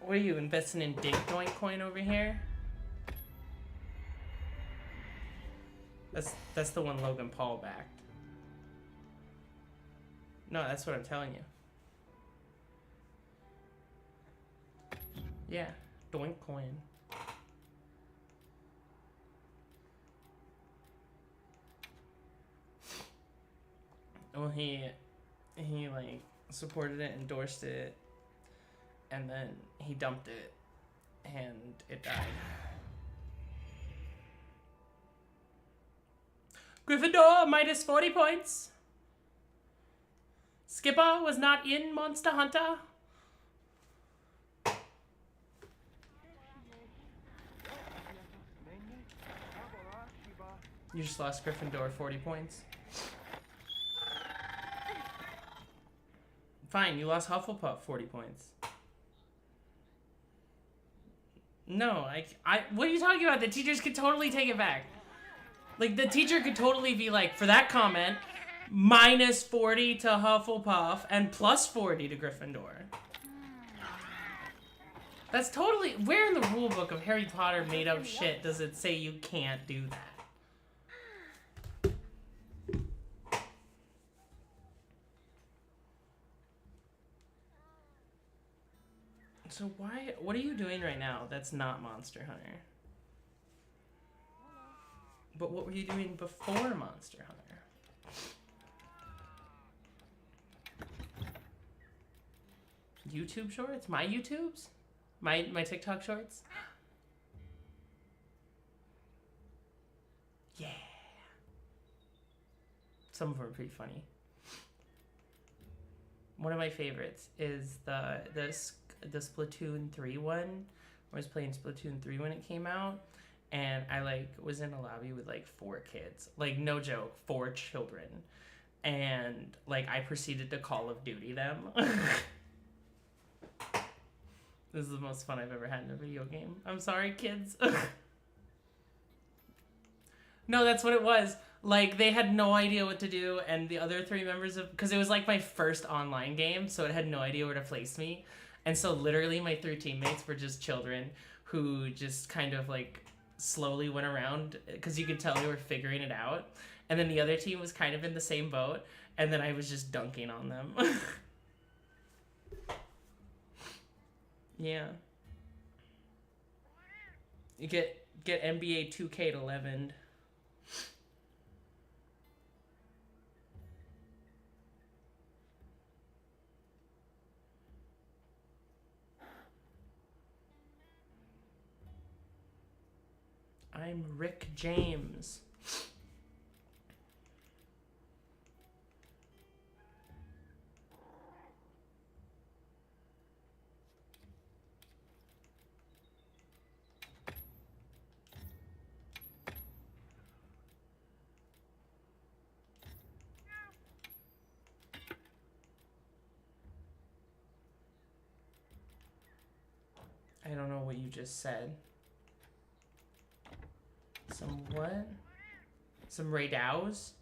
What are you investing in Dink Doink coin over here? That's the one Logan Paul backed. No, that's what I'm telling you. Yeah, Doink coin. Well, he like supported it, endorsed it, and then he dumped it, and it died. Gryffindor minus 40 points. Skipper was not in Monster Hunter. You just lost Gryffindor 40 points. Fine, you lost Hufflepuff 40 points. No, what are you talking about? The teachers could totally take it back. Like, the teacher could totally be like, for that comment, minus 40 to Hufflepuff and plus 40 to Gryffindor. That's totally... Where in the rulebook of Harry Potter made up shit does it say you can't do that? So what are you doing right now that's not Monster Hunter? But what were you doing before Monster Hunter? YouTube shorts? My YouTubes? My TikTok shorts? Yeah. Some of them are pretty funny. One of my favorites is the Splatoon 3 one. I was playing Splatoon 3 when it came out, and I like was in a lobby with like 4 kids. Like, no joke, 4 children. And like I proceeded to Call of Duty them. This is the most fun I've ever had in a video game. I'm sorry, kids. No, that's what it was. Like, they had no idea what to do, and the other 3 members of... Because it was, like, my first online game, so it had no idea where to place me. And so, literally, my 3 teammates were just children who just kind of, like, slowly went around, because you could tell they were figuring it out. And then the other team was kind of in the same boat, and then I was just dunking on them. Yeah. You get NBA 2K to Levin. I'm Rick James. I don't know what you just said. Some what? Some Ray Dows?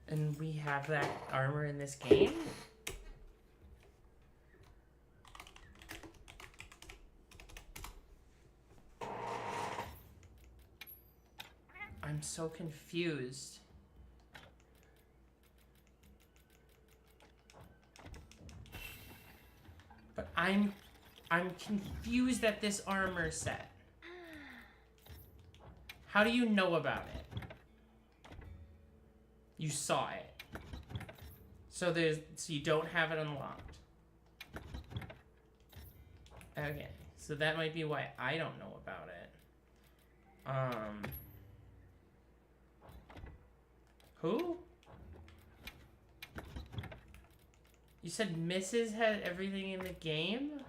And we have that armor in this game? I'm so confused. But I'm confused at this armor set. How do you know about it? You saw it. So you don't have it unlocked. Okay. So that might be why I don't know about it. Who? You said Mrs. had everything in the game?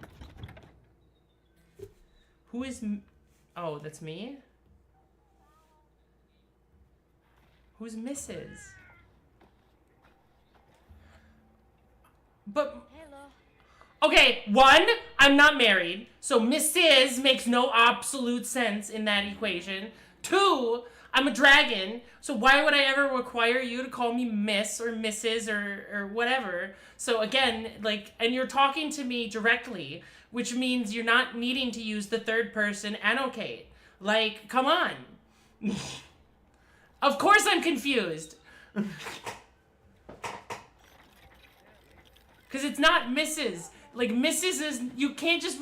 Who is... Oh, that's me? Who's Mrs.? But okay, one, I'm not married, so Mrs. makes no absolute sense in that equation. Two, I'm a dragon, so why would I ever require you to call me Miss or Mrs. or whatever? So again, like, and you're talking to me directly, which means you're not needing to use the third person annocate. Like, come on. Of course I'm confused. Because it's not Mrs. Like, Mrs. is, you can't just,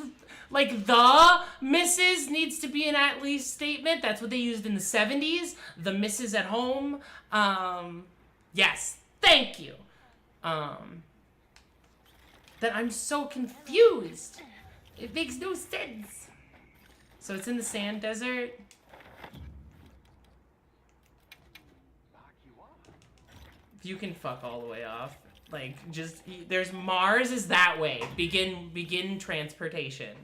like, the Mrs. needs to be an at least statement. That's what they used in the 70s. The Mrs. at home. Yes, thank you. That I'm so confused. It makes no sense. So it's in the sand desert. You can fuck all the way off. Like, just, there's Mars is that way. Begin transportation.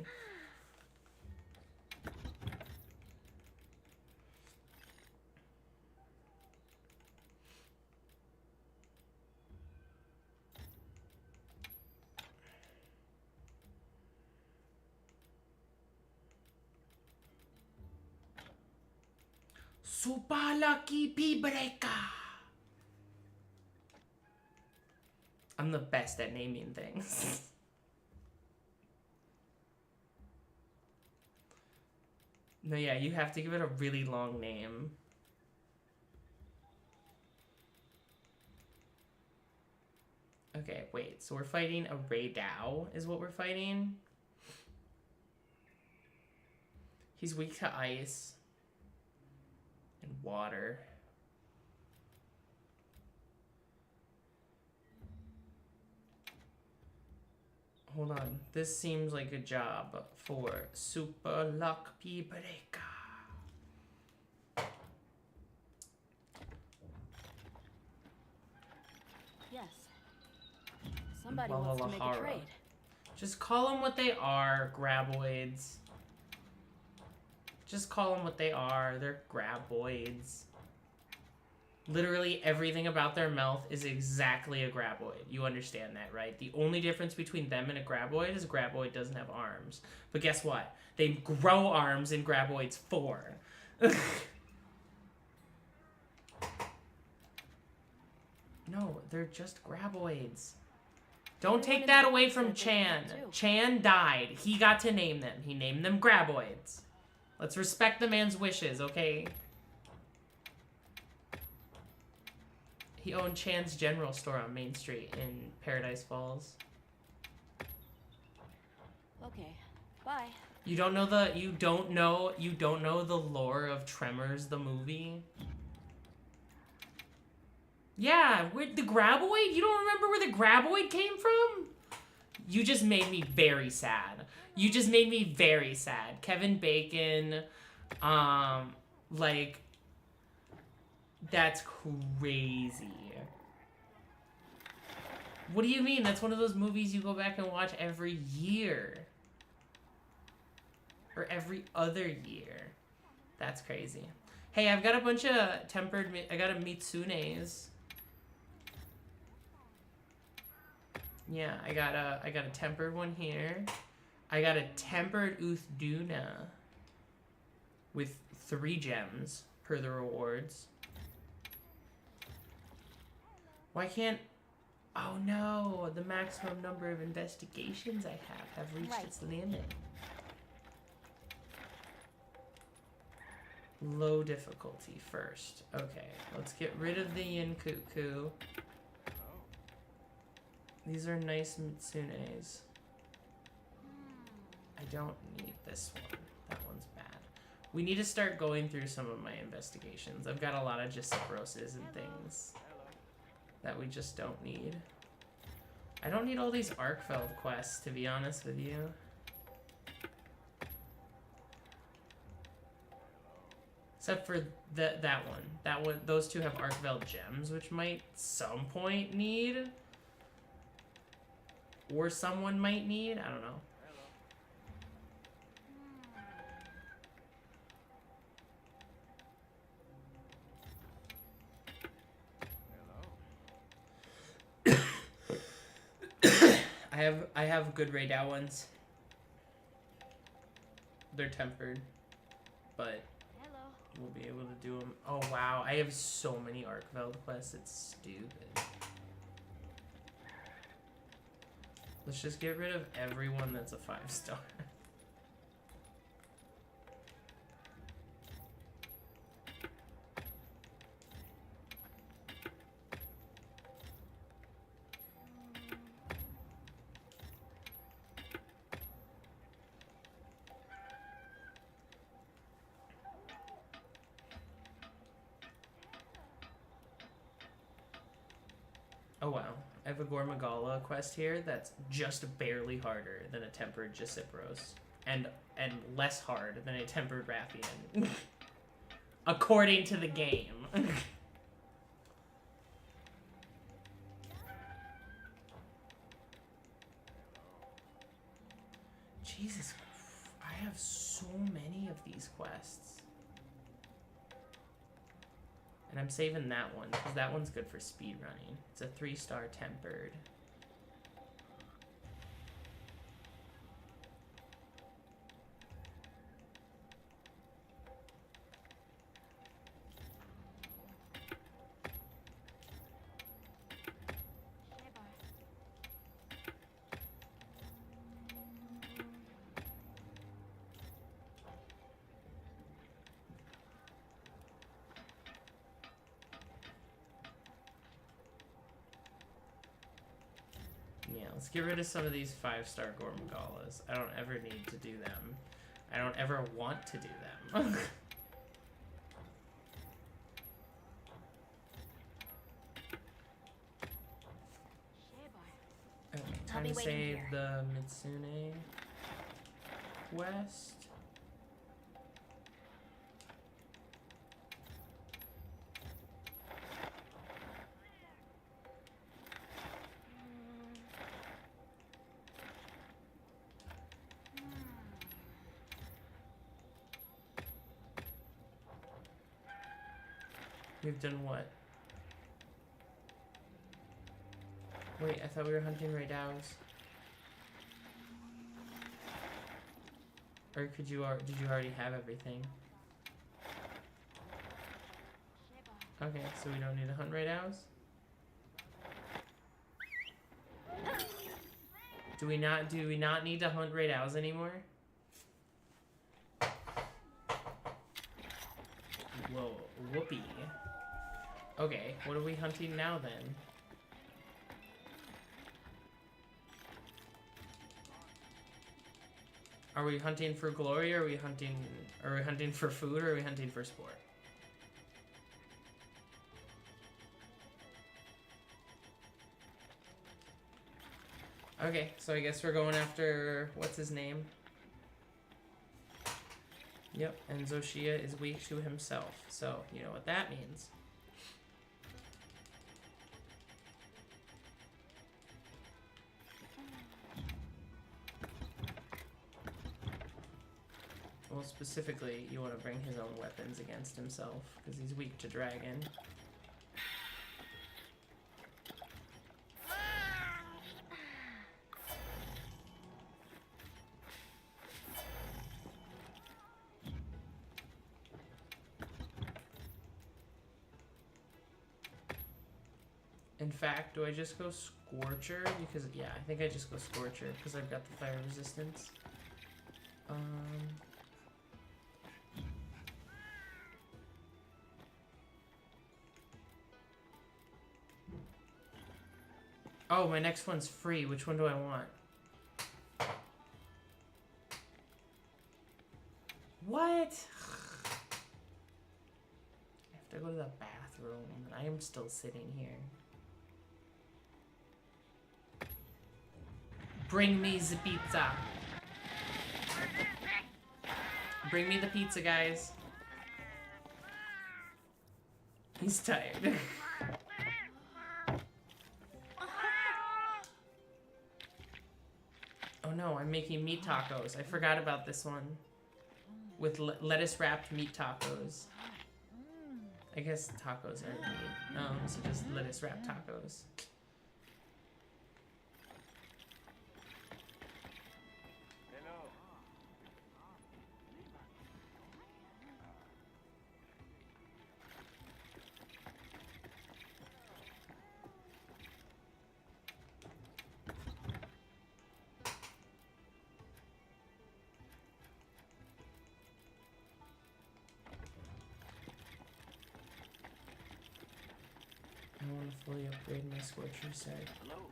Super lucky Pibreka. I'm the best at naming things. No, yeah, you have to give it a really long name. Okay, wait, so we're fighting a Ray Dow is what we're fighting? He's weak to ice and water. Hold on, this seems like a job for Super Luck Pibreka. Yes. Somebody wants to make a trade. Just call them what they are, graboids. Just call them what they are. They're graboids. Literally everything about their mouth is exactly a graboid. You understand that, right? The only difference between them and a graboid is a graboid doesn't have arms. But guess what? They grow arms in Graboids 4. No, they're just graboids. Don't take that away from Chan. Chan died. He got to name them. He named them graboids. Let's respect the man's wishes, okay? He owned Chan's General Store on Main Street in Paradise Falls. Okay, bye. You don't know the lore of Tremors, the movie? Yeah, where the graboid? You don't remember where the graboid came from? You just made me very sad. You just made me very sad. Kevin Bacon, like, that's crazy. What do you mean? That's one of those movies you go back and watch every year. Or every other year. That's crazy. Hey, I've got a bunch of I got a Mitsunes. Yeah, I got a tempered one here. I got a tempered Uthduna with 3 gems per the rewards. Why can't... Oh no, the maximum number of investigations I have reached its limit. Low difficulty first. Okay, let's get rid of the Yin Cuckoo. These are nice Mitsunes. I don't need this one. That one's bad. We need to start going through some of my investigations. I've got a lot of Gisabroses and things that we just don't need. I don't need all these Arkfeld quests, to be honest with you. Except for that one. That one, those two have Arkfeld gems, which might some point need. Or someone might need, I don't know. I have good Raydao ones. They're tempered, but Hello. we'll be able to do them. Oh wow, I have so many Arkveld quests. It's stupid. Let's just get rid of everyone that's a 5-star. Oh wow, I have a Gormagala quest here that's just barely harder than a tempered Jacipros, and less hard than a tempered Rathian, according to the game. Jesus, I have so many of these quests. And I'm saving that one, because that one's good for speed running. It's a 3-star tempered. Yeah, let's get rid of some of these 5-star Gormagalas. I don't ever need to do them. I don't ever want to do them. Okay, time to save the Mitsune quest. We've done what? Wait, I thought we were hunting Raydaos. Or did you already have everything? Okay, so we don't need to hunt Raydaos? Do we not need to hunt Raydaos anymore? Whoa, whoopee. Okay, what are we hunting now then? Are we hunting for glory, or are we hunting for food, or are we hunting for sport? Okay, so I guess we're going after, what's his name? Yep, and Zoshia is weak to himself, so you know what that means. Well, specifically, you want to bring his own weapons against himself, because he's weak to dragon. In fact, do I just go Scorcher? Because, yeah, I think I just go Scorcher, because I've got the fire resistance. Oh, my next one's free. Which one do I want? What? I have to go to the bathroom, and I am still sitting here. Bring me the pizza. Bring me the pizza, guys. He's tired. Oh no, I'm making meat tacos. I forgot about this one. With lettuce wrapped meat tacos. I guess tacos are meat. So just lettuce wrapped tacos. Upgrade my Scorcher set. Hello.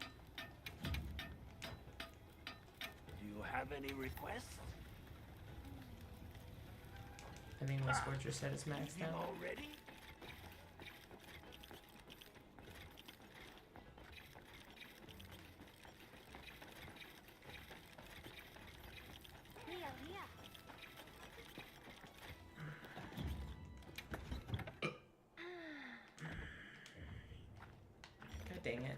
Do you have any requests? I think my Scorcher set is maxed out. Already? Here, here. God dang it.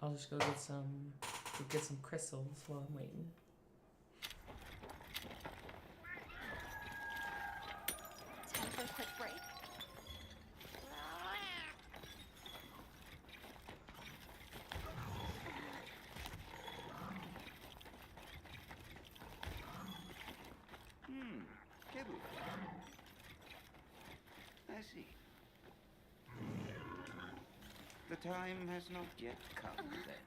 I'll just go get some crystals while I'm waiting. Time for a quick break. Kibble. I see. The time has not yet come then.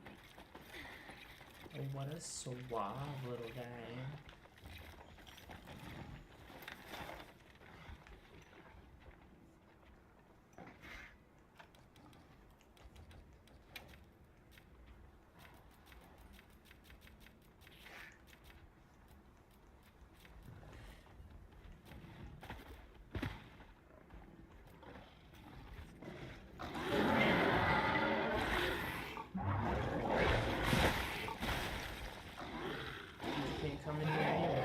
Oh, what a suave little guy. Can't come in here either.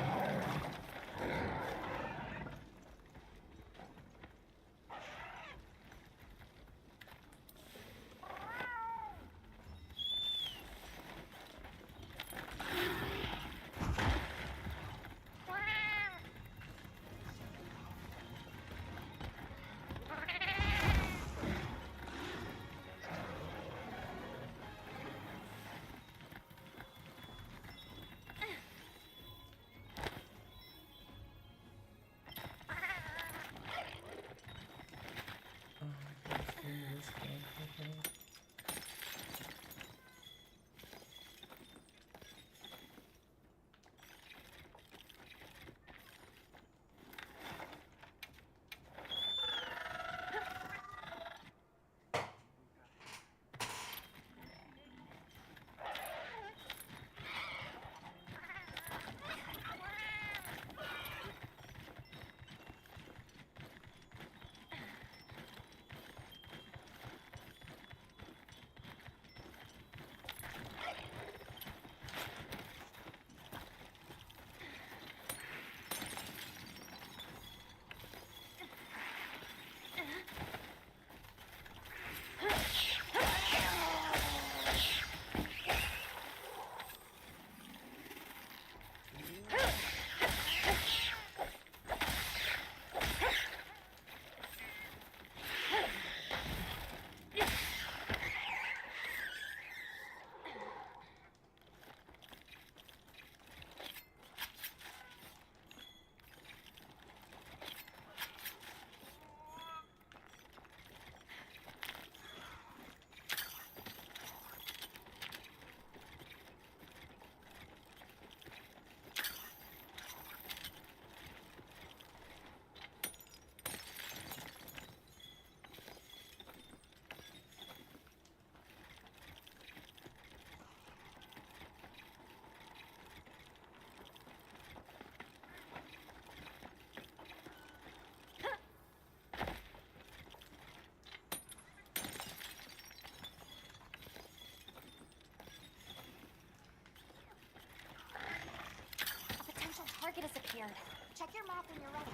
Check your map when you're ready.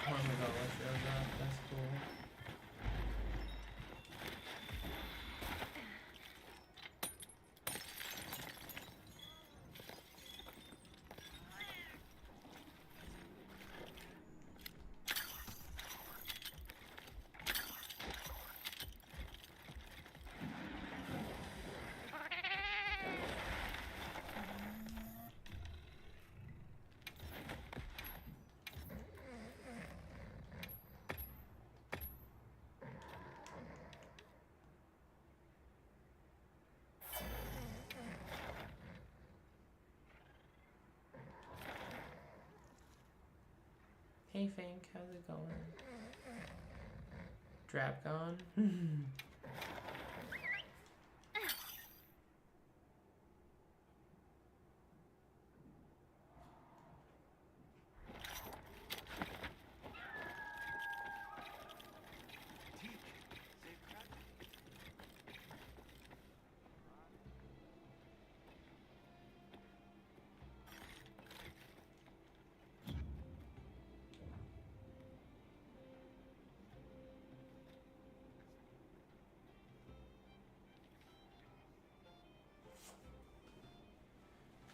Oh my god, let's go that. That's cool. Hey Fink, how's it going? Drap gone?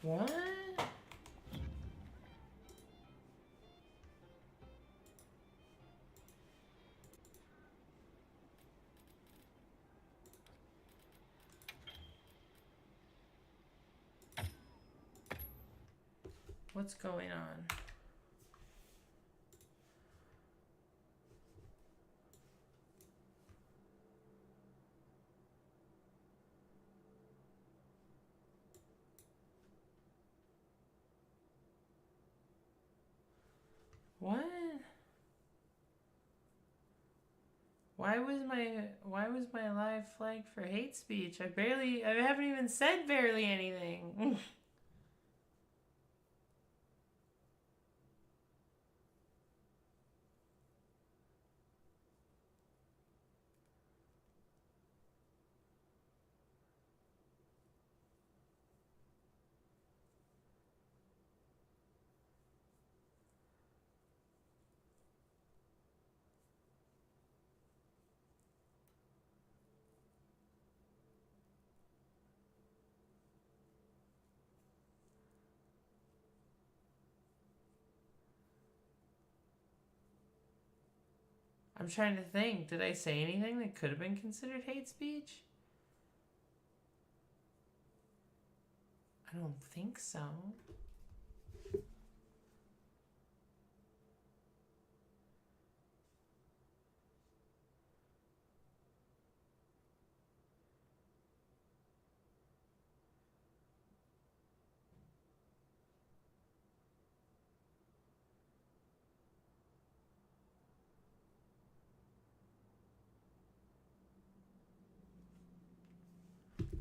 What? What's going on? What? Why was my live flagged for hate speech? I haven't even said barely anything. I'm trying to think. Did I say anything that could have been considered hate speech? I don't think so.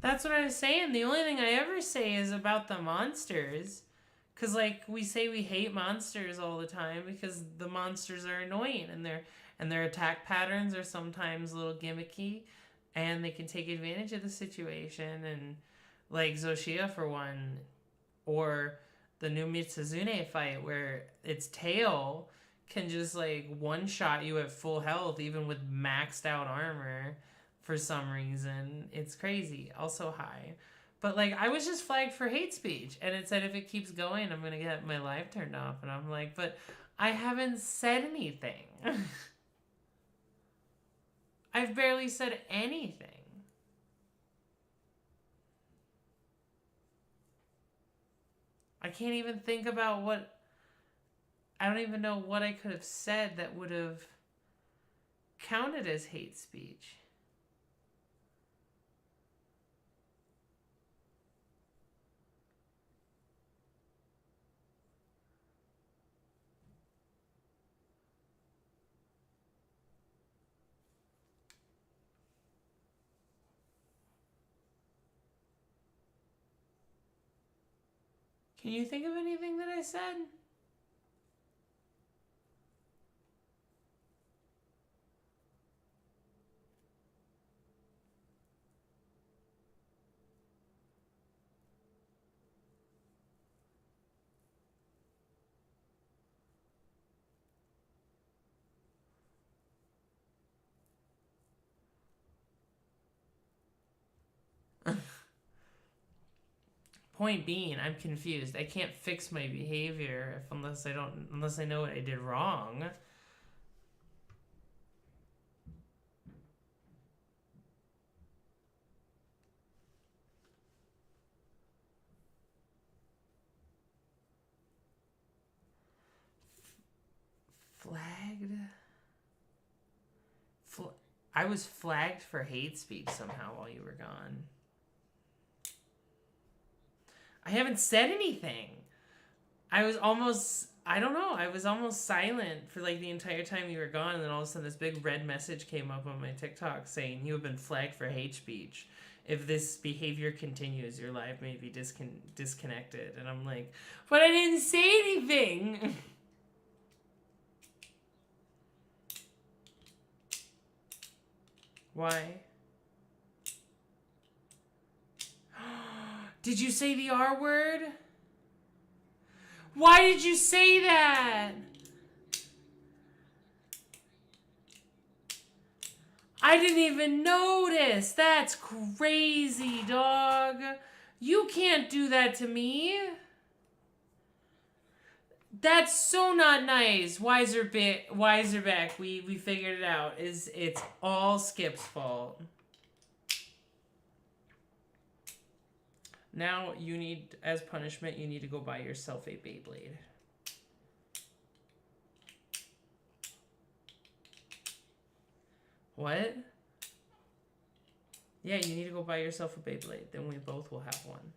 That's what I was saying. The only thing I ever say is about the monsters. Because, like, we say we hate monsters all the time because the monsters are annoying and their attack patterns are sometimes a little gimmicky and they can take advantage of the situation. And, like, Zoshia, for one, or the new Mitsuzune fight where its tail can just, like, one-shot you at full health even with maxed out armor. For some reason, it's crazy. Also high. But, like, I was just flagged for hate speech. And it said if it keeps going, I'm going to get my live turned off. And I'm like, but I haven't said anything. I've barely said anything. I can't even think about what... I don't even know what I could have said that would have counted as hate speech. Can you think of anything that I said? Point being, I'm confused. I can't fix my behavior unless I know what I did wrong. Flagged? I was flagged for hate speech somehow while you were gone. I haven't said anything. I was almost silent for like the entire time you were gone, and then all of a sudden this big red message came up on my TikTok saying you have been flagged for hate speech. If this behavior continues, your live may be disconnected. And I'm like, but I didn't say anything. Why? Did you say the R word? Why did you say that? I didn't even notice. That's crazy, dog. You can't do that to me. That's so not nice. Wiserback, we figured it out. It's all Skip's fault. Now you need, as punishment, you need to go buy yourself a Beyblade. What? Yeah, you need to go buy yourself a Beyblade. Then we both will have one.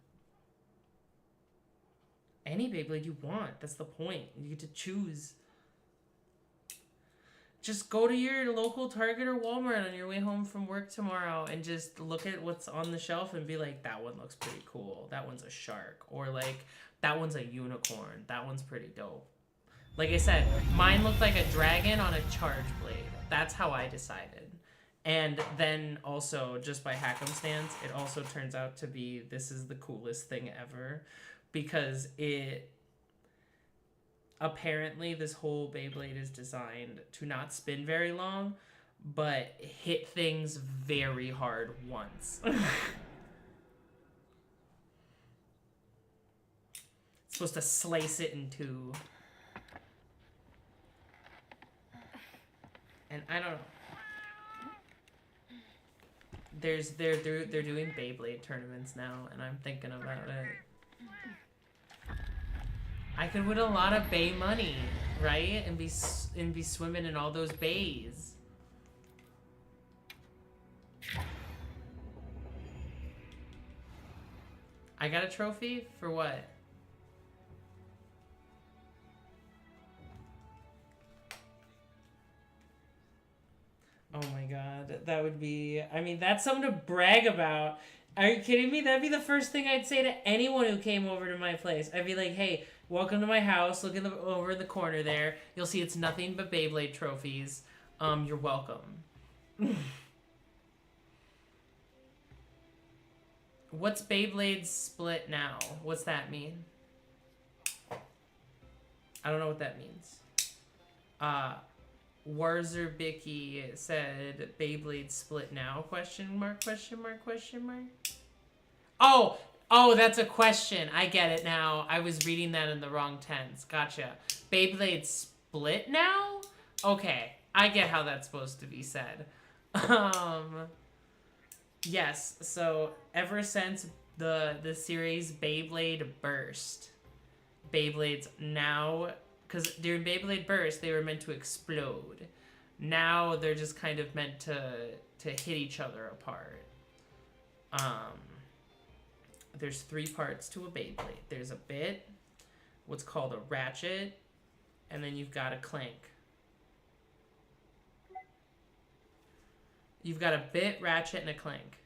Any Beyblade you want. That's the point. You get to choose. Just go to your local Target or Walmart on your way home from work tomorrow and just look at what's on the shelf and be like, that one looks pretty cool. That one's a shark. Or like, that one's a unicorn. That one's pretty dope. Like I said, mine looked like a dragon on a charge blade. That's how I decided. And then also, just by happenstance, it also turns out to be, this is the coolest thing ever. Because apparently this whole Beyblade is designed to not spin very long, but hit things very hard once. It's supposed to slice it in two. And I don't know. They're doing Beyblade tournaments now, and I'm thinking about it. I could win a lot of bay money, right? And be swimming in all those bays. I got a trophy for what? Oh my god, that would be... I mean, that's something to brag about. Are you kidding me? That'd be the first thing I'd say to anyone who came over to my place. I'd be like, hey, welcome to my house. Look over in the corner there. You'll see it's nothing but Beyblade trophies. You're welcome. What's Beyblade split now? What's that mean? I don't know what that means. Warzerbicki said Beyblade split now? Question mark, question mark, question mark. Oh, that's a question. I get it now. I was reading that in the wrong tense. Gotcha. Beyblade split now? Okay. I get how that's supposed to be said. Yes, so ever since the series Beyblade Burst, Beyblades now, because during Beyblade Burst, they were meant to explode. Now they're just kind of meant to hit each other apart. There's 3 parts to a Beyblade. There's a bit, what's called a ratchet, and then you've got a clank. You've got a bit, ratchet, and a clank.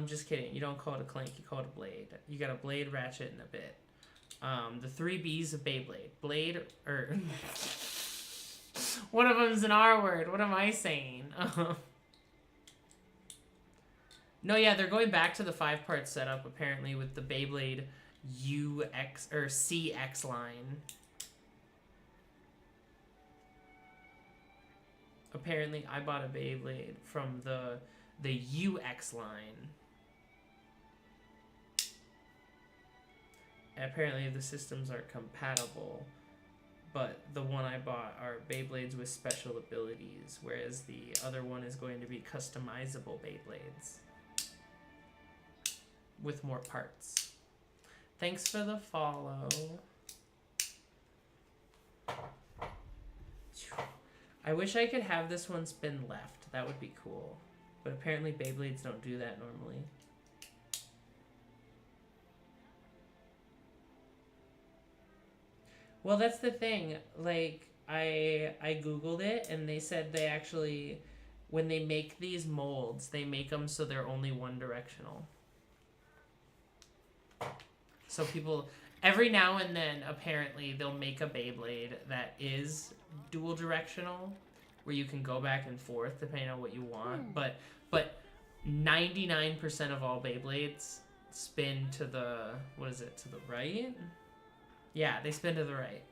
Just kidding. You don't call it a clank, you call it a blade. You got a blade, ratchet, and a bit. The 3 B's of Beyblade. Blade, or... One of them's an R word. What am I saying? No, yeah, they're going back to the 5-part setup, apparently, with the Beyblade UX, or CX line. Apparently, I bought a Beyblade from the UX line. And apparently, the systems are compatible. But the one I bought are Beyblades with special abilities, whereas the other one is going to be customizable Beyblades with more parts. Thanks for the follow. I wish I could have this one spin left. That would be cool. But apparently Beyblades don't do that normally. Well, that's the thing. Like, I googled it, and they said they actually, when they make these molds, they make them so they're only one directional. So people, every now and then, apparently, they'll make a Beyblade that is dual directional, where you can go back and forth depending on what you want. But 99% of all Beyblades spin to the, what is it, to the right? Yeah, they spin to the right.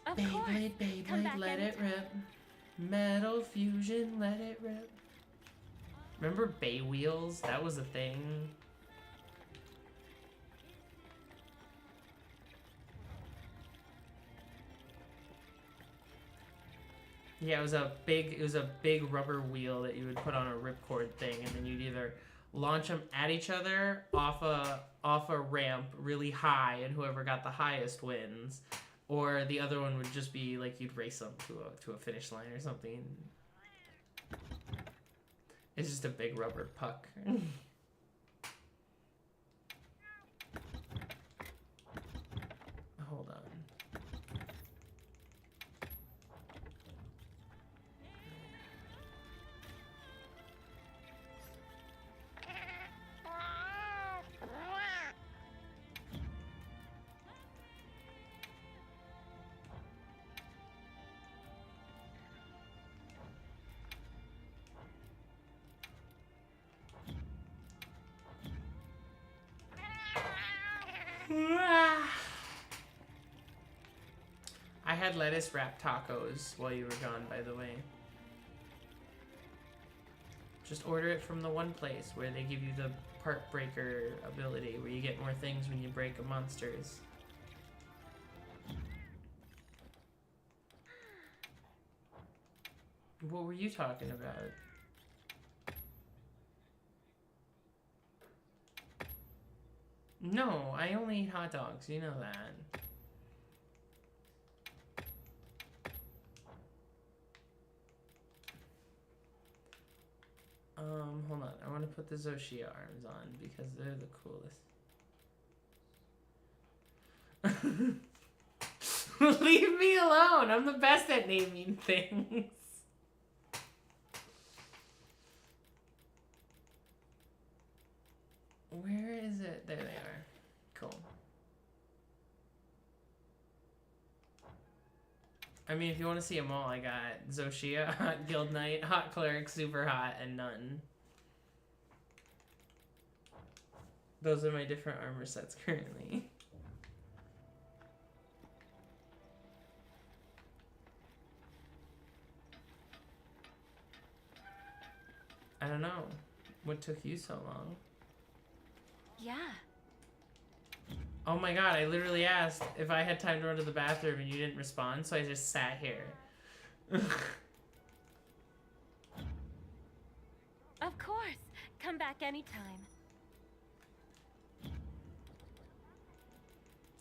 Of Beyblade, course. Come Beyblade, back let it anytime. rip. Metal fusion, let it rip. Remember Bay Wheels? That was a thing. Yeah, it was a big rubber wheel that you would put on a ripcord thing, and then you'd either launch them at each other off a ramp really high, and whoever got the highest wins, or the other one would just be like you'd race them to a finish line or something. It's just a big rubber puck. Hold on. I had lettuce wrap tacos while you were gone, by the way. Just order it from the one place where they give you the part breaker ability, where you get more things when you break monsters. What were you talking about? No, I only eat hot dogs, you know that. Hold on. I want to put the Zoshia arms on because they're the coolest. Leave me alone. I'm the best at naming things. Where is it? There they are. Cool. I mean, if you want to see them all, I got Zoshia, Hot Guild Knight, Hot Cleric, Super Hot, and Nun. Those are my different armor sets currently. I don't know. What took you so long? Yeah. Oh my god, I literally asked if I had time to run to the bathroom and you didn't respond, so I just sat here. Of course. Come back anytime.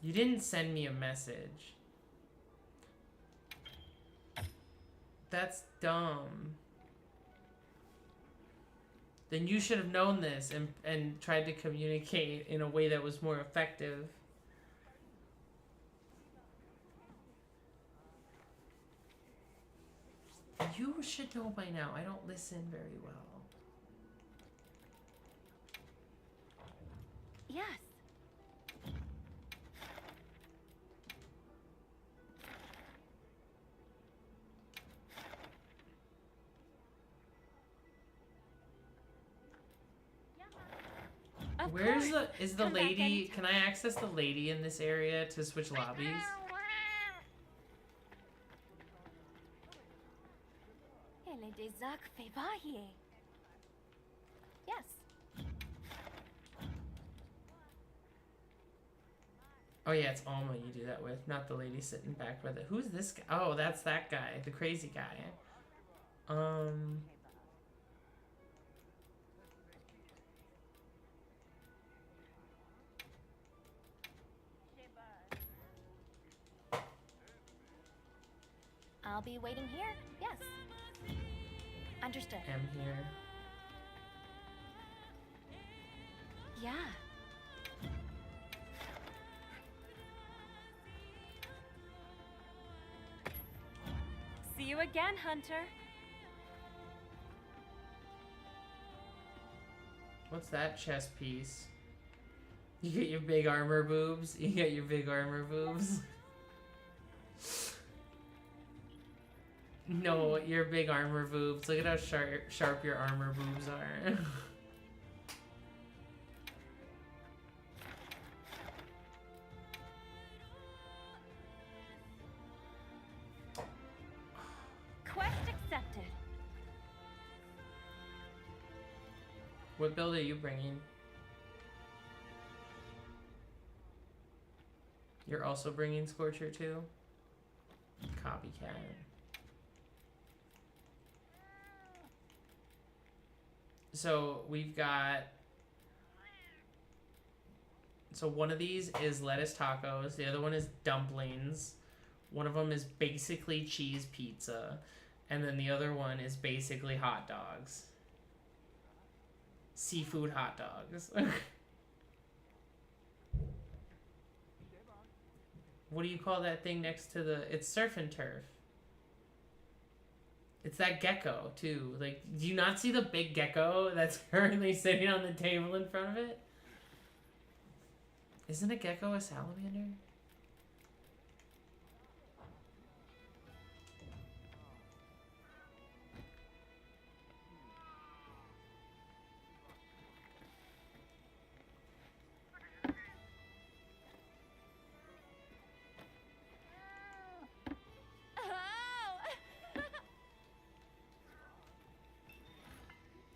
You didn't send me a message. That's dumb. Then you should have known this and tried to communicate in a way that was more effective. You should know by now. I don't listen very well. Yes. Of Where's course. is the Come back lady? anytime. Can I access the lady in this area to switch lobbies? Elle est des arcs février. Yes. Oh yeah, it's Alma you do that with, not the lady sitting back with it. Who's this guy? Oh, that's that guy, the crazy guy. I'll be waiting here. Yes. Understood. M here. Yeah. See you again, Hunter. What's that chest piece? You get your big armor boobs? You get your big armor boobs? No, your big armor boobs. Look at how sharp your armor boobs are. Quest accepted. What build are you bringing? You're also bringing Scorcher too? Copycat. So we've got, so one of these is lettuce tacos, the other one is dumplings, one of them is basically cheese pizza, and then the other one is basically hot dogs. Seafood hot dogs. What do you call that thing next to the, it's surf and turf. It's that gecko, too. Like, do you not see the big gecko that's currently sitting on the table in front of it? Isn't a gecko a salamander?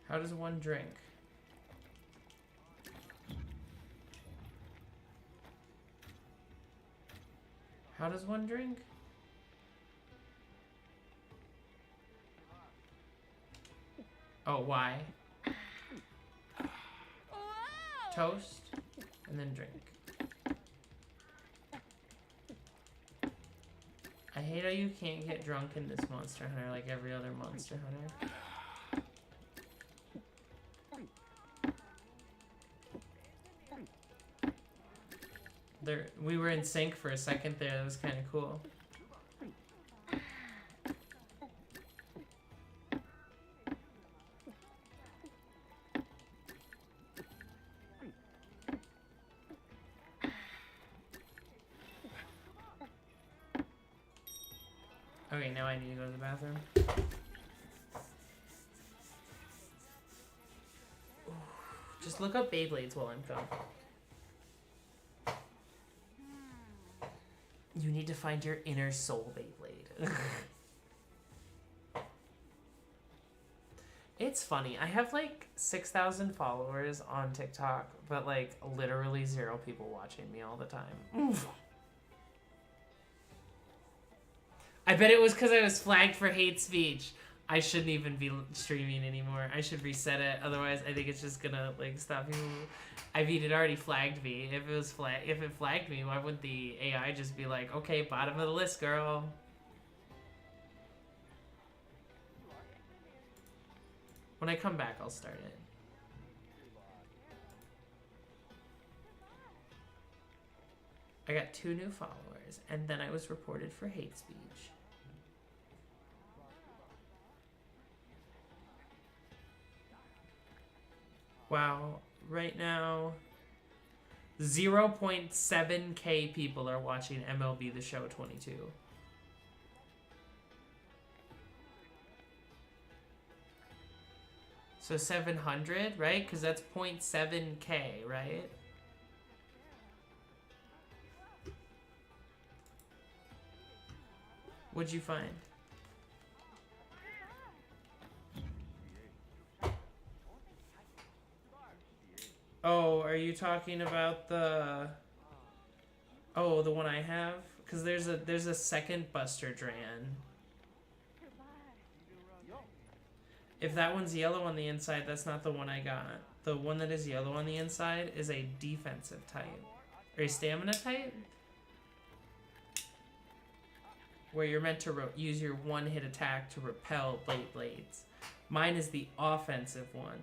How does one drink? How does one drink? Oh, why? Toast, and then drink. I hate how you can't get drunk in this Monster Hunter like every other Monster Hunter. We were in sync for a second there. That was kind of cool. Okay, now I need to go to the bathroom. Just look up Beyblades while I'm gone. You need to find your inner soul Beyblade. It's funny. I have like 6,000 followers on TikTok, but like literally 0 people watching me all the time. I bet it was because I was flagged for hate speech. I shouldn't even be streaming anymore. I should reset it. Otherwise, I think it's just gonna like stop people. I mean, it already flagged me. If it flagged me, why wouldn't the AI just be like, okay, bottom of the list, girl? When I come back, I'll start it. I got 2 new followers, and then I was reported for hate speech. Wow, right now, 0.7K people are watching MLB The Show 22. So 700, right? Because that's 0.7K, right? What'd you find? Oh, are you talking about the... Oh, the one I have? Because there's a second Buster Dran. If that one's yellow on the inside, that's not the one I got. The one that is yellow on the inside is a defensive type. Or a stamina type? Where you're meant to use your one-hit attack to repel blade blades. Mine is the offensive one.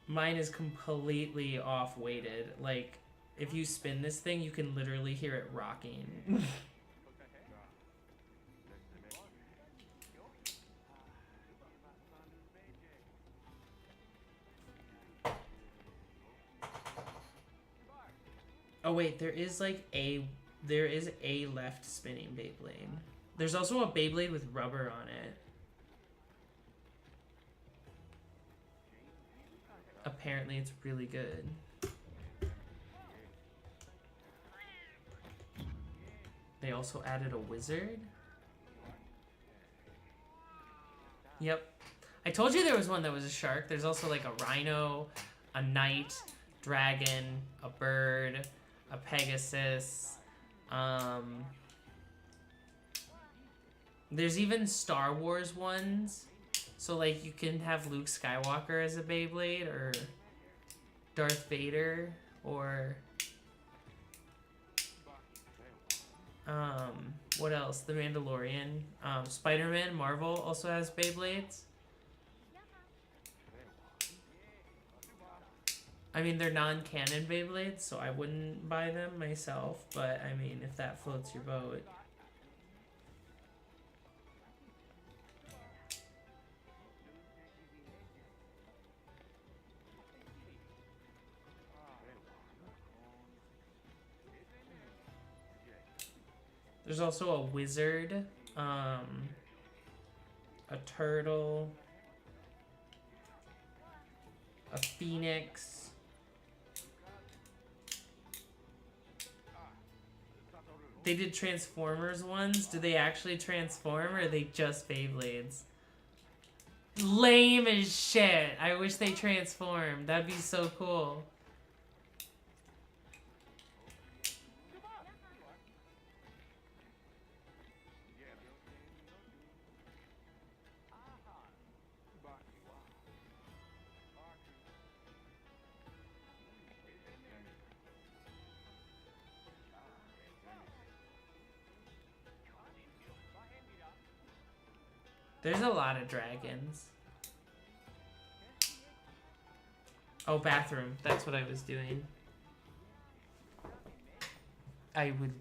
Mine is completely off-weighted. Like, if you spin this thing, you can literally hear it rocking. Oh wait, there is a left spinning Beyblade. There's also a Beyblade with rubber on it. Apparently it's really good. They also added a wizard. Yep. I told you there was one that was a shark. There's also like a rhino, a knight, dragon, a bird, a Pegasus. There's even Star Wars ones. So, like, you can have Luke Skywalker as a Beyblade, or Darth Vader, or... what else? The Mandalorian. Spider-Man, Marvel also has Beyblades. I mean, they're non-canon Beyblades, so I wouldn't buy them myself, but, I mean, if that floats your boat. There's also a wizard, a turtle, a phoenix. They did Transformers ones. Do they actually transform, or are they just Beyblades? Lame as shit. I wish they transformed. That'd be so cool. There's a lot of dragons. Oh, bathroom. That's what I was doing. I would be